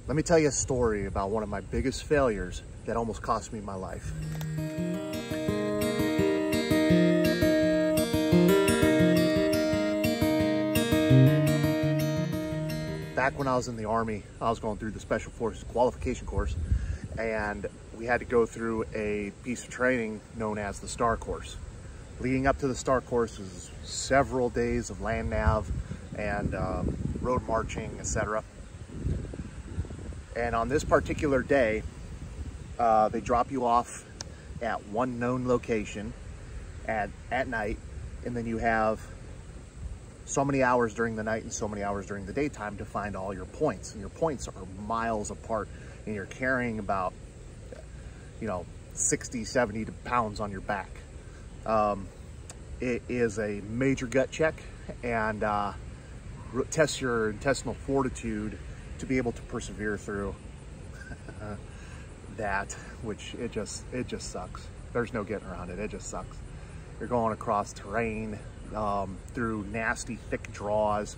Let me tell you a story about one of my biggest failures that almost cost me my life. Back when I was in the Army, I was going through the Special Forces qualification course, and we had to go through a piece of training known as the STAR course. Leading up to the STAR course was several days of land nav and road marching, etc. And on this particular day, they drop you off at one known location at night, and then you have so many hours during the night and so many hours during the daytime to find all your points. And your points are miles apart, and you're carrying about, 60, 70 pounds on your back. It is a major gut check and tests your intestinal fortitude to be able to persevere through that, which it just sucks. There's no getting around it. It just sucks. You're going across terrain, through nasty thick draws.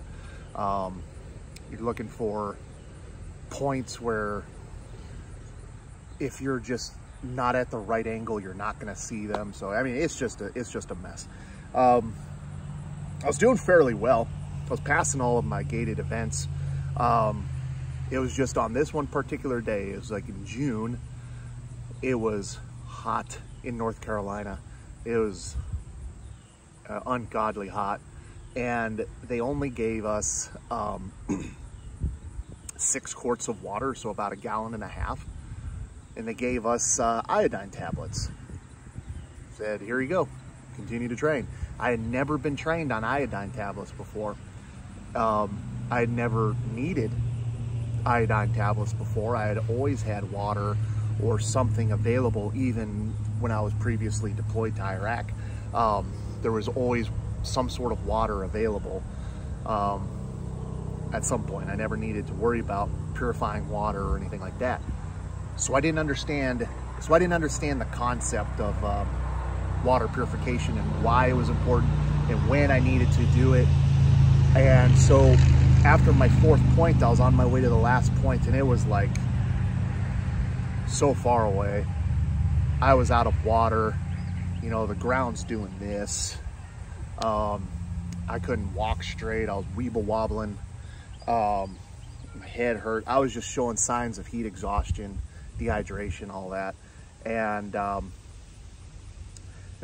You're looking for points where if you're just not at the right angle, you're not going to see them. So I mean, it's just a mess. I was doing fairly well. I was passing all of my gated events. It was just on this one particular day, it was like in June, it was hot in North Carolina. It was ungodly hot, and they only gave us 6 quarts of water, so about 1.5 gallons, and they gave us iodine tablets. Said, here you go, continue to train. I had never been trained on iodine tablets before. I had never needed iodine tablets before. I had always had water or something available, even when I was previously deployed to Iraq. There was always some sort of water available at some point. I never needed to worry about purifying water or anything like that. So I didn't understand the concept of water purification and why it was important and when I needed to do it. And so after my 4th point, I was on my way to the last point, and it was like so far away. I was out of water. The ground's doing this. I couldn't walk straight. I was weeble wobbling. My head hurt. I was just showing signs of heat exhaustion, dehydration, all that. And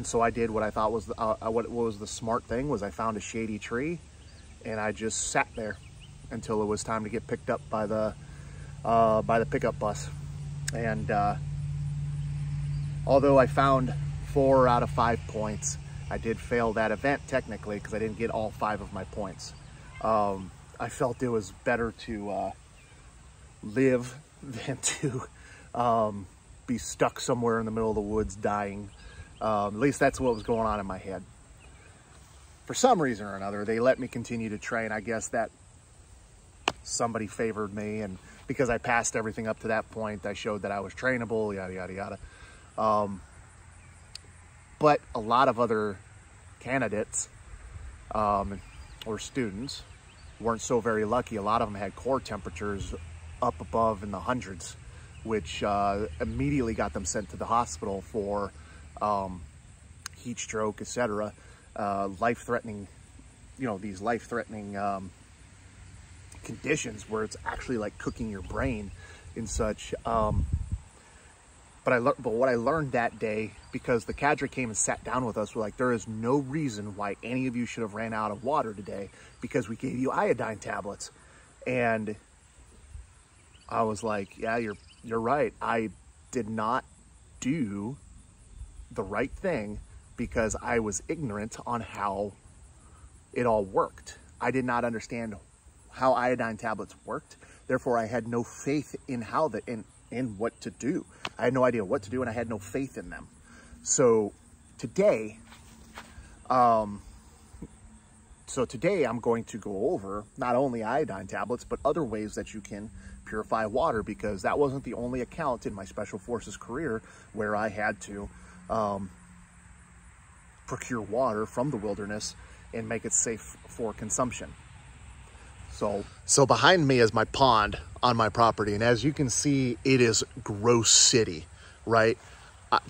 so I did what I thought was what was the smart thing. Was I found a shady tree, and I just sat there until it was time to get picked up by the pickup bus. And although I found 4 out of 5 points, I did fail that event technically because I didn't get all 5 of my points. I felt it was better to live than to be stuck somewhere in the middle of the woods dying. At least that's what was going on in my head. For some reason or another, they let me continue to train. I guess that somebody favored me, and because I passed everything up to that point, I showed that I was trainable, yada, yada, yada. But a lot of other candidates or students weren't so very lucky. A lot of them had core temperatures up above in the hundreds, which immediately got them sent to the hospital for heat stroke, etc. Life-threatening, these life-threatening conditions where it's actually like cooking your brain and such. But what I learned that day, because the cadre came and sat down with us, were like, there is no reason why any of you should have ran out of water today because we gave you iodine tablets. And I was like, yeah, you're right. I did not do the right thing because I was ignorant on how it all worked. I did not understand how iodine tablets worked. Therefore, I had no faith in in what to do. I had no idea what to do, and I had no faith in them. So today, I'm going to go over not only iodine tablets, but other ways that you can purify water, because that wasn't the only account in my Special Forces career where I had to procure water from the wilderness and make it safe for consumption. So behind me is my pond on my property. And as you can see, it is gross city, right? I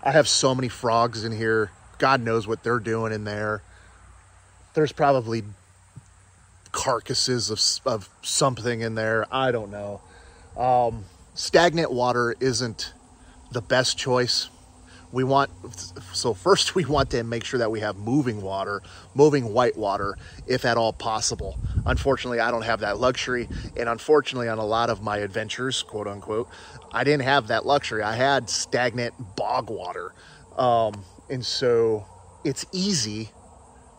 have so many frogs in here. God knows what they're doing in there. There's probably carcasses of something in there. I don't know. Stagnant water isn't the best choice. First we want to make sure that we have moving water, moving white water, if at all possible. Unfortunately, I don't have that luxury. And unfortunately, on a lot of my adventures, quote unquote, I didn't have that luxury. I had stagnant bog water. And so it's easy,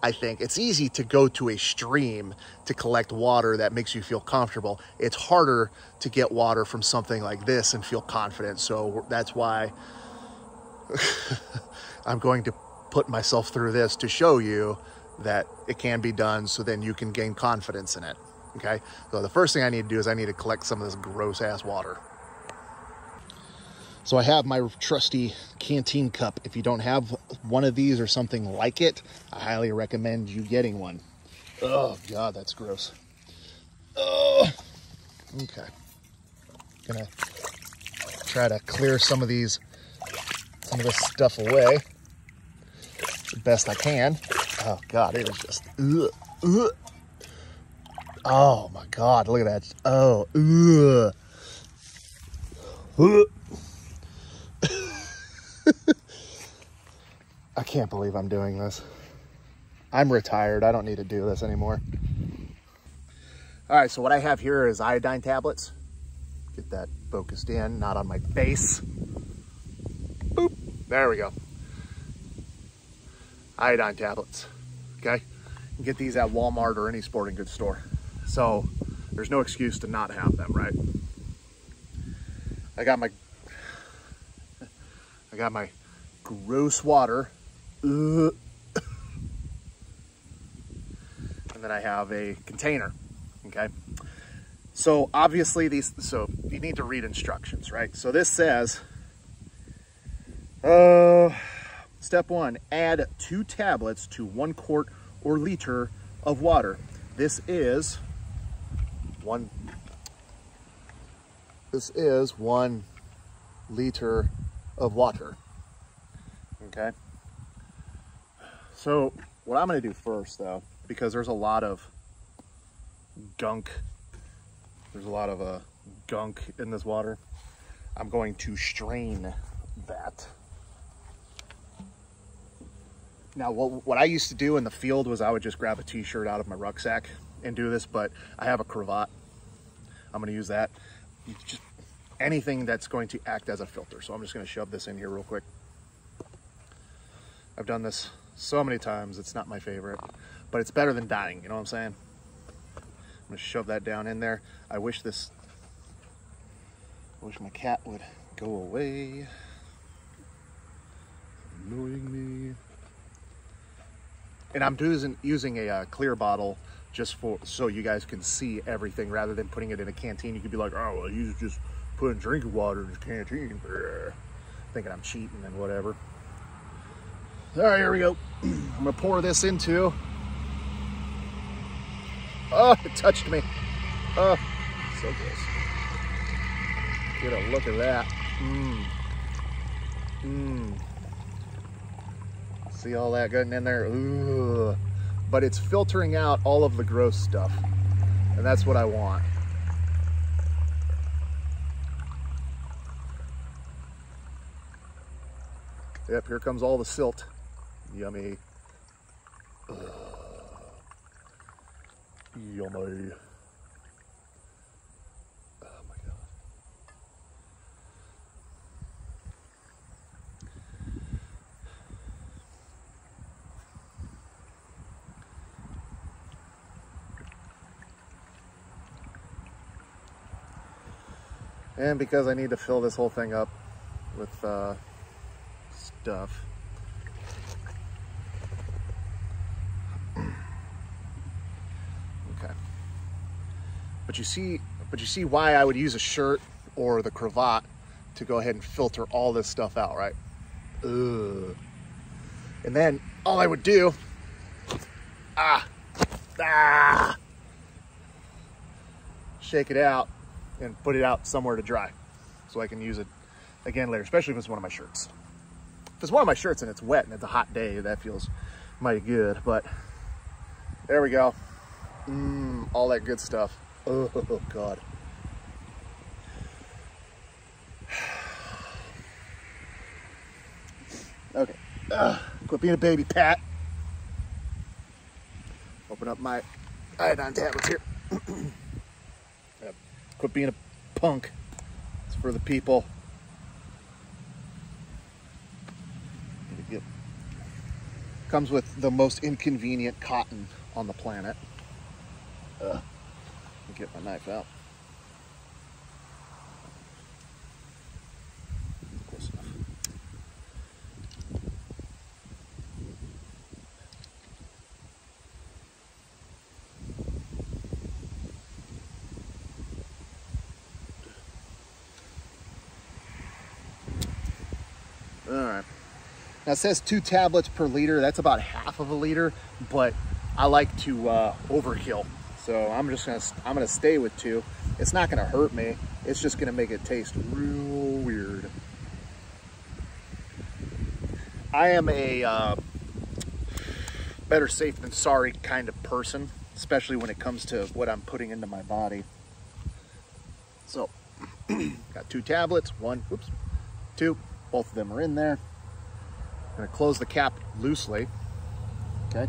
I think, it's easy to go to a stream to collect water that makes you feel comfortable. It's harder to get water from something like this and feel confident. So that's why I'm going to put myself through this to show you that it can be done, so then you can gain confidence in it. Okay, so the first thing I need to do is I need to collect some of this gross ass water. So I have my trusty canteen cup. If you don't have one of these or something like it, I highly recommend you getting one. Oh God, that's gross. Oh, okay. Gonna try to clear some of this stuff away the best I can. Oh God, it is just, oh my God, look at that. Oh, I can't believe I'm doing this. I'm retired. I don't need to do this anymore. All right, so what I have here is iodine tablets. Get that focused in, not on my face. Boop, there we go. Iodine tablets, okay? You can get these at Walmart or any sporting goods store. So there's no excuse to not have them, right? I got my gross water. And then I have a container, okay? So obviously so you need to read instructions, right? So this says, step 1, add 2 tablets to 1 quart or liter of water. This is 1 liter of water, okay? So what I'm gonna do first though, because there's a lot of gunk, gunk in this water, I'm going to strain that. Now, what I used to do in the field was I would just grab a t-shirt out of my rucksack and do this, but I have a cravat. I'm gonna use that. Just anything that's going to act as a filter. So I'm just gonna shove this in here real quick. I've done this so many times, it's not my favorite, but it's better than dying, you know what I'm saying? I'm gonna shove that down in there. I wish my cat would go away. Annoying me. And I'm using a clear bottle just so you guys can see everything rather than putting it in a canteen. You could be like, oh, well, you just put drinking water in this canteen. Thinking I'm cheating and whatever. All right, here we go. I'm gonna pour this into, oh, it touched me. Oh, so gross. Get a look at that. See all that getting in there? Ooh. But it's filtering out all of the gross stuff. And that's what I want. Yep, here comes all the silt. Yummy. Yummy. Oh my God. And because I need to fill this whole thing up with stuff. Okay. But you see why I would use a shirt or the cravat to go ahead and filter all this stuff out, right? Ugh. And then all I would do, shake it out, and put it out somewhere to dry so I can use it again later, especially if it's one of my shirts. If it's one of my shirts and it's wet and it's a hot day, that feels mighty good. But there we go. All that good stuff. Oh, God. Okay. Quit being a baby, Pat. Open up my iodine tablets here. Quit being a punk. It's for the people. Comes with the most inconvenient cotton on the planet. Let me get my knife out. Close enough. All right. Now it says 2 tablets per liter. That's about half of a liter, but I like to overkill. So I'm gonna stay with 2. It's not gonna hurt me. It's just gonna make it taste real weird. I am a better safe than sorry kind of person, especially when it comes to what I'm putting into my body. So got 2 tablets, 1, oops, 2, both of them are in there. I'm gonna close the cap loosely. Okay,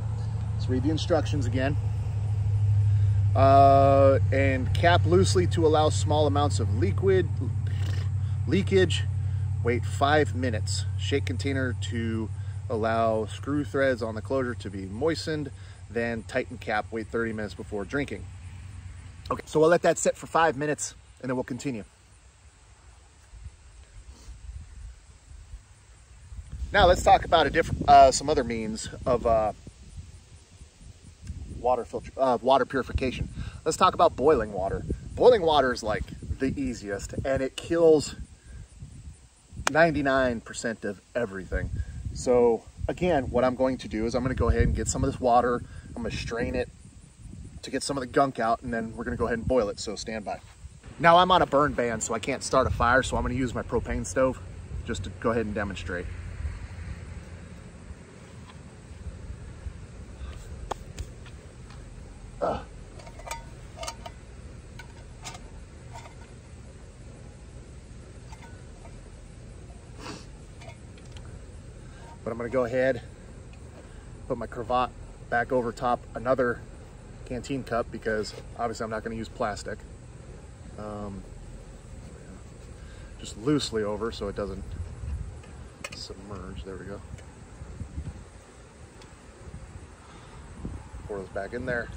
let's read the instructions again. And cap loosely to allow small amounts of leakage. Wait 5 minutes. Shake container to allow screw threads on the closure to be moistened. Then tighten cap. Wait 30 minutes before drinking. Okay, so we'll let that sit for 5 minutes and then we'll continue. Now let's talk about a different, some other means of water purification. Let's talk about boiling water. Boiling water is like the easiest, and it kills 99% of everything. So again, what I'm going to do is I'm going to go ahead and get some of this water. I'm going to strain it to get some of the gunk out, and then we're going to go ahead and boil it. So stand by. Now I'm on a burn ban, so I can't start a fire. So I'm going to use my propane stove just to go ahead and demonstrate. But I'm going to go ahead, put my cravat back over top another canteen cup because obviously I'm not going to use plastic. Just loosely over so it doesn't submerge. There we go. Pour those back in there.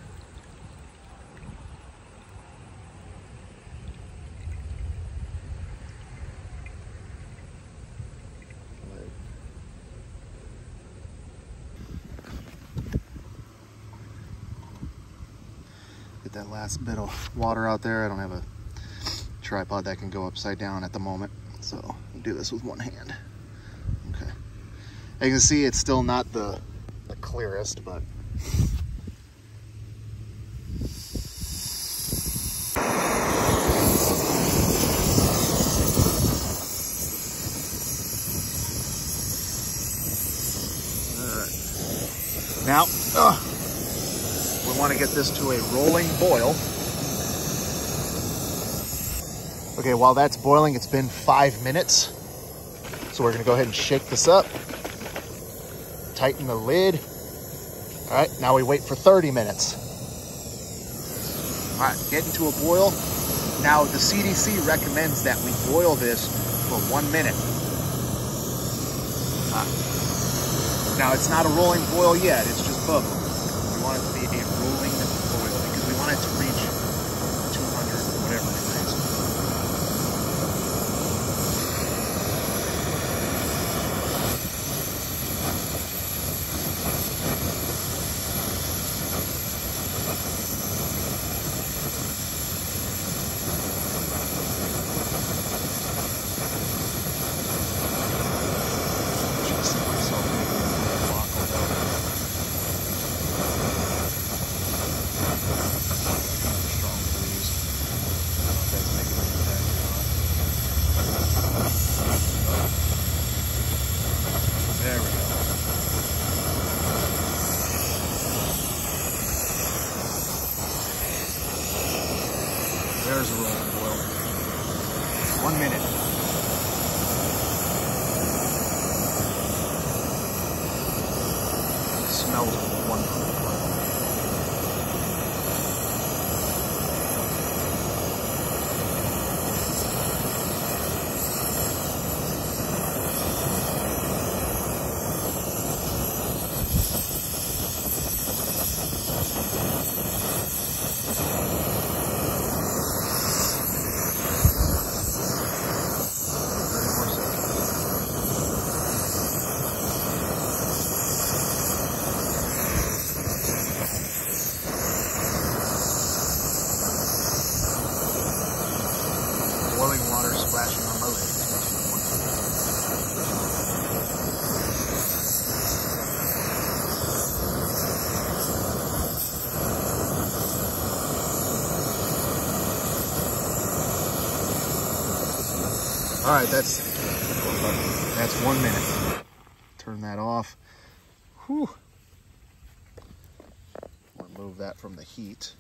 Get that last bit of water out there. I don't have a tripod that can go upside down at the moment, so I'll do this with one hand. Okay. As you can see, it's still not the clearest, but now, we want to get this to a rolling boil. Okay, while that's boiling, it's been 5 minutes. So we're going to go ahead and shake this up. Tighten the lid. All right, now we wait for 30 minutes. All right, getting to a boil. Now, the CDC recommends that we boil this for 1 minute. Now, it's not a rolling boil yet, it's just bubbling. We want it to be a rolling boil because we want it to reach 200 whatever degrees. oil. 1 minute. It smells wonderful. Boiling water splashing on my legs. All right, that's 1 minute. Turn that off. Whew. Remove that from the heat.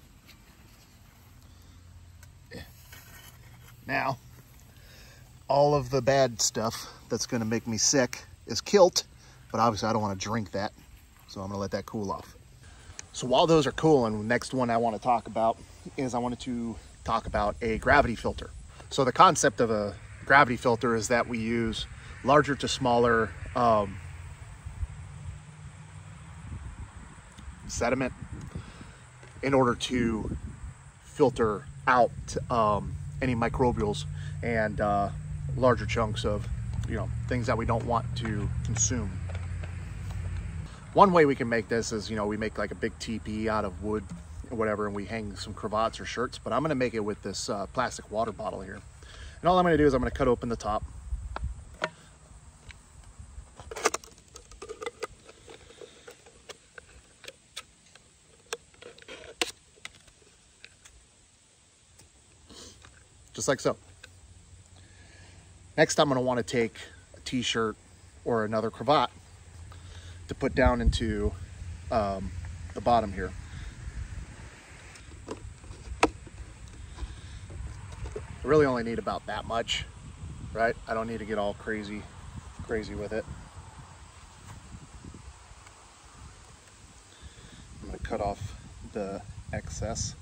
Now, all of the bad stuff that's going to make me sick is killed, but obviously I don't want to drink that, so I'm going to let that cool off. So while those are cooling, the next one I want to talk about is I wanted to talk about a gravity filter. So the concept of a gravity filter is that we use larger to smaller sediment in order to filter out any microbials and larger chunks of, things that we don't want to consume. One way we can make this is, we make like a big teepee out of wood or whatever, and we hang some cravats or shirts, but I'm gonna make it with this plastic water bottle here. And all I'm gonna do is I'm gonna cut open the top. Just like so. Next, I'm going to want to take a t-shirt or another cravat to put down into the bottom here. I really only need about that much, right? I don't need to get all crazy with it. I'm going to cut off the excess.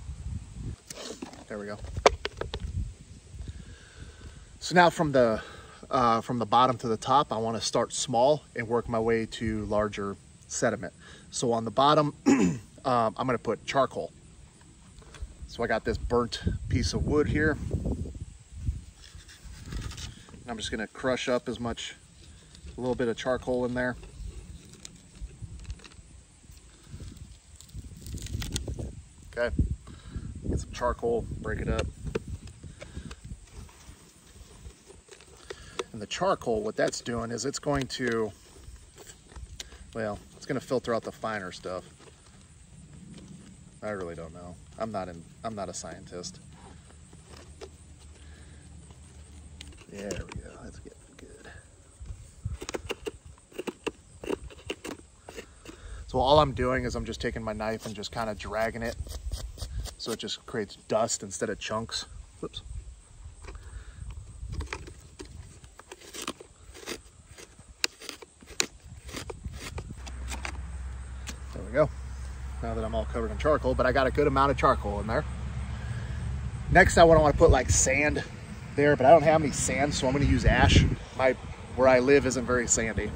There we go. So now from the bottom to the top, I want to start small and work my way to larger sediment. So on the bottom, I'm going to put charcoal. So I got this burnt piece of wood here. I'm just going to crush up a little bit of charcoal in there. Okay, get some charcoal, break it up. And the charcoal, what that's doing is it's going to filter out the finer stuff. I really don't know. I'm not a scientist. There we go. That's getting good. So all I'm doing is I'm just taking my knife and just kind of dragging it so it just creates dust instead of chunks. Whoops. There we go. Now that I'm all covered in charcoal, but I got a good amount of charcoal in there. Next, I want to put like sand there, but I don't have any sand, so I'm going to use ash. Where I live isn't very sandy,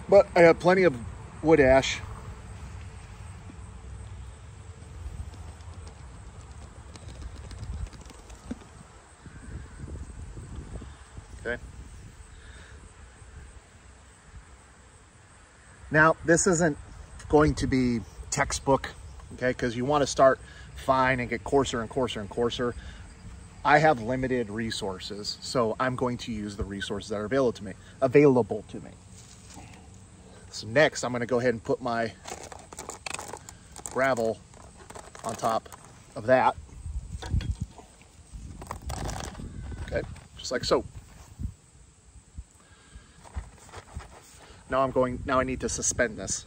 but I have plenty of wood ash. Okay. Now, this isn't going to be textbook, okay, because you want to start fine and get coarser and coarser and coarser. I have limited resources, so I'm going to use the resources that are available to me. So next, I'm going to go ahead and put my gravel on top of that. Okay, just like so. Now I need to suspend this.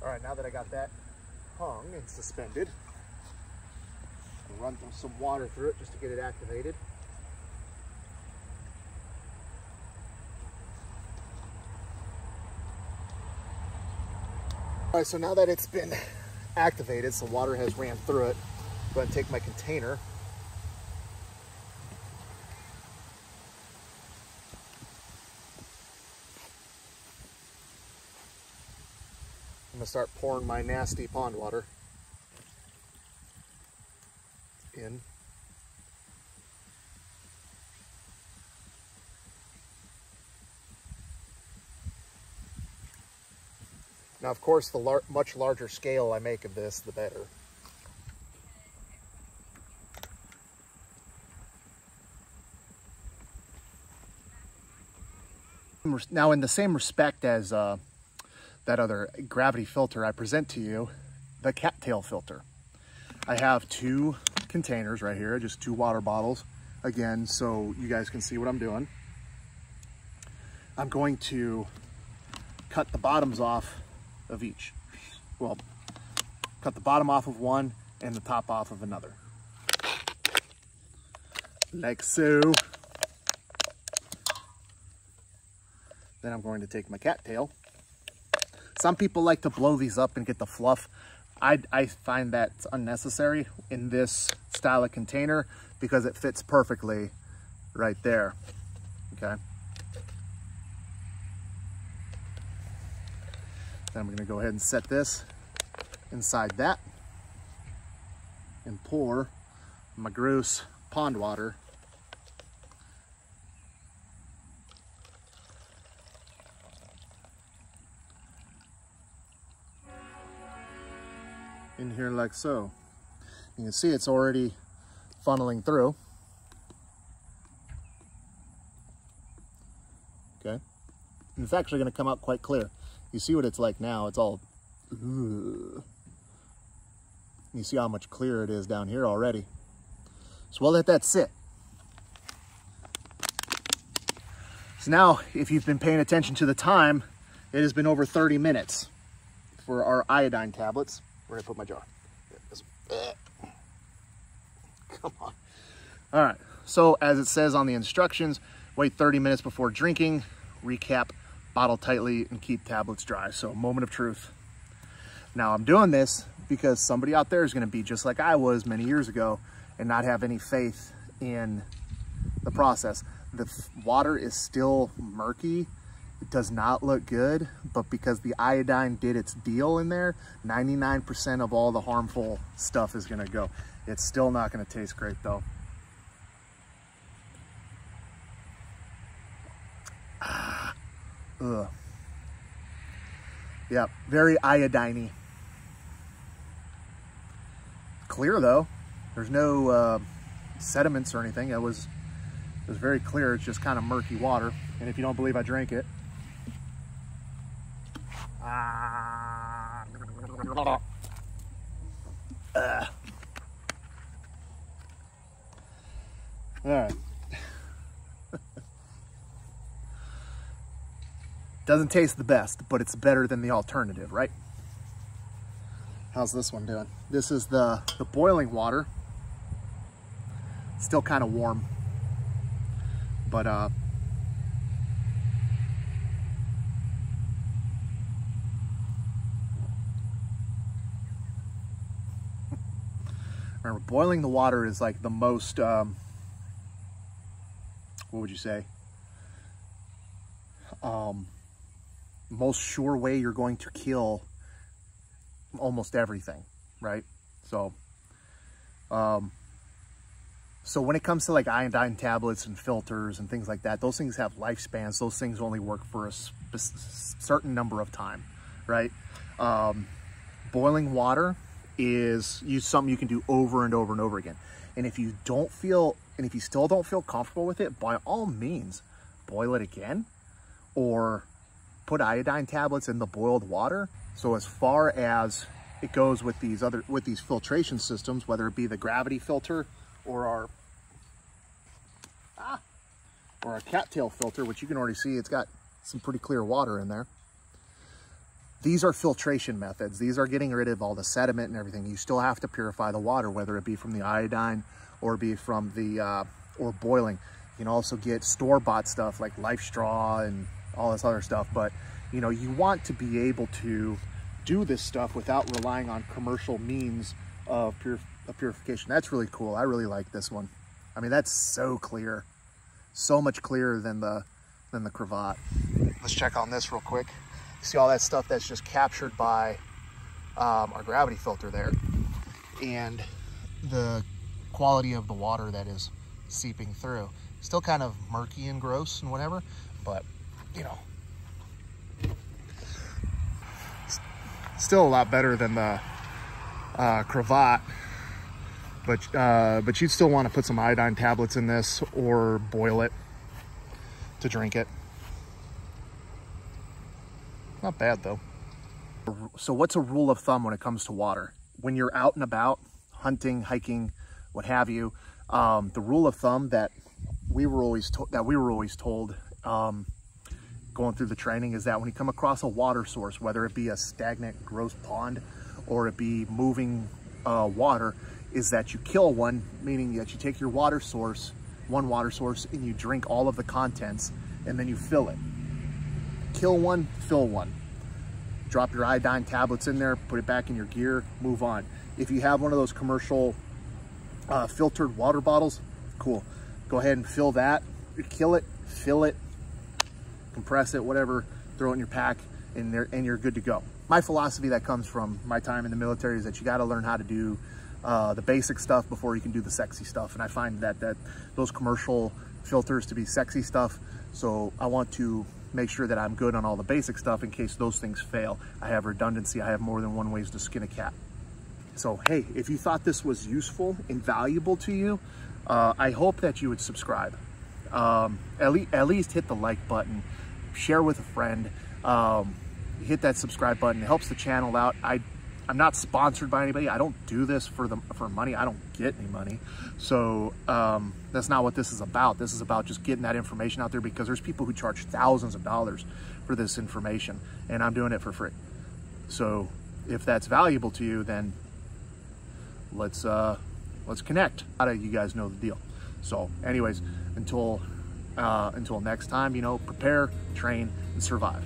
All right, now that I got that hung and suspended, I'll run some water through it just to get it activated. All right, so now that it's been activated, some water has ran through it, I'm going to take my container. I'm going to start pouring my nasty pond water in. Now, of course, the much larger scale I make of this, the better. Now, in the same respect as that other gravity filter I present to you, the cattail filter. I have 2 containers right here, just 2 water bottles, again, so you guys can see what I'm doing. I'm going to cut the bottoms off of each. Well, cut the bottom off of one and the top off of another. Like so. Then I'm going to take my cattail. Some people like to blow these up and get the fluff. I find that unnecessary in this style of container because it fits perfectly right there, okay? Then I'm gonna go ahead and set this inside that and pour my gross pond water in here like so. You can see it's already funneling through. Okay, and it's actually going to come out quite clear. You see what it's like now, it's all, ugh. You see how much clearer it is down here already. So we'll let that sit. So now, if you've been paying attention to the time, it has been over 30 minutes for our iodine tablets. Where did I put my jar? Come on. All right, so as it says on the instructions, wait 30 minutes before drinking, recap, bottle tightly, and keep tablets dry. So moment of truth. Now I'm doing this because somebody out there is going to be just like I was many years ago and not have any faith in the process. The water is still murky. It does not look good, but because the iodine did its deal in there, 99% of all the harmful stuff is going to go. It's still not going to taste great though. Ugh. Yep, very iodine-y. Clear though. There's no sediments or anything. It was very clear. It's just kind of murky water. And if you don't believe I drank it, all right. Doesn't taste the best, but it's better than the alternative, right? How's this one doing? This is the boiling water. Still kind of warm, but remember, boiling the water is like the most, what would you say? Most sure way you're going to kill almost everything, right? So, so when it comes to like iodine tablets and filters and things like that, those things have lifespans. Those things only work for a certain number of time, right? Boiling water is something you can do over and over and over again. And if you don't feel, and if you still don't feel comfortable with it, by all means, boil it again or put iodine tablets in the boiled water. So as far as it goes with these filtration systems, whether it be the gravity filter or our cattail filter, which you can already see, it's got some pretty clear water in there. These are filtration methods. These are getting rid of all the sediment and everything. You still have to purify the water, whether it be from the iodine or be from the, or boiling. You can also get store-bought stuff like Life Straw and all this other stuff. But, you know, you want to be able to do this stuff without relying on commercial means of purification. That's really cool. I really like this one. I mean, that's so clear. So much clearer than the cravat. Let's check on this real quick. See all that stuff that's just captured by our gravity filter there, and the quality of the water that is seeping through. Still kind of murky and gross and whatever, but you know, still a lot better than the cravat. But you'd still want to put some iodine tablets in this or boil it to drink it. Not bad though. So what's a rule of thumb when it comes to water? When you're out and about, hunting, hiking, what have you, the rule of thumb that we were always told going through the training is that when you come across a water source, whether it be a stagnant, gross pond or it be moving water, is that you kill one, meaning that you take your water source, one water source, and you drink all of the contents, and then you fill it. Kill one, fill one. Drop your iodine tablets in there, put it back in your gear, move on. If you have one of those commercial filtered water bottles, cool. Go ahead and fill that, kill it, fill it, compress it, whatever, throw it in your pack, and you're good to go. My philosophy that comes from my time in the military is that you gotta learn how to do the basic stuff before you can do the sexy stuff. And I find that those commercial filters to be sexy stuff. So I want to make sure that I'm good on all the basic stuff in case those things fail. I have redundancy. I have more than one ways to skin a cat. So, hey, if you thought this was useful and valuable to you, I hope that you would subscribe. At least hit the like button, share with a friend, hit that subscribe button. It helps the channel out. I'm not sponsored by anybody. I don't do this for money. I don't get any money. So that's not what this is about. This is about just getting that information out there, because there's people who charge thousands of dollars for this information, and I'm doing it for free. So if that's valuable to you, then let's connect. You guys know the deal. So anyways, until next time, you know, prepare, train, and survive.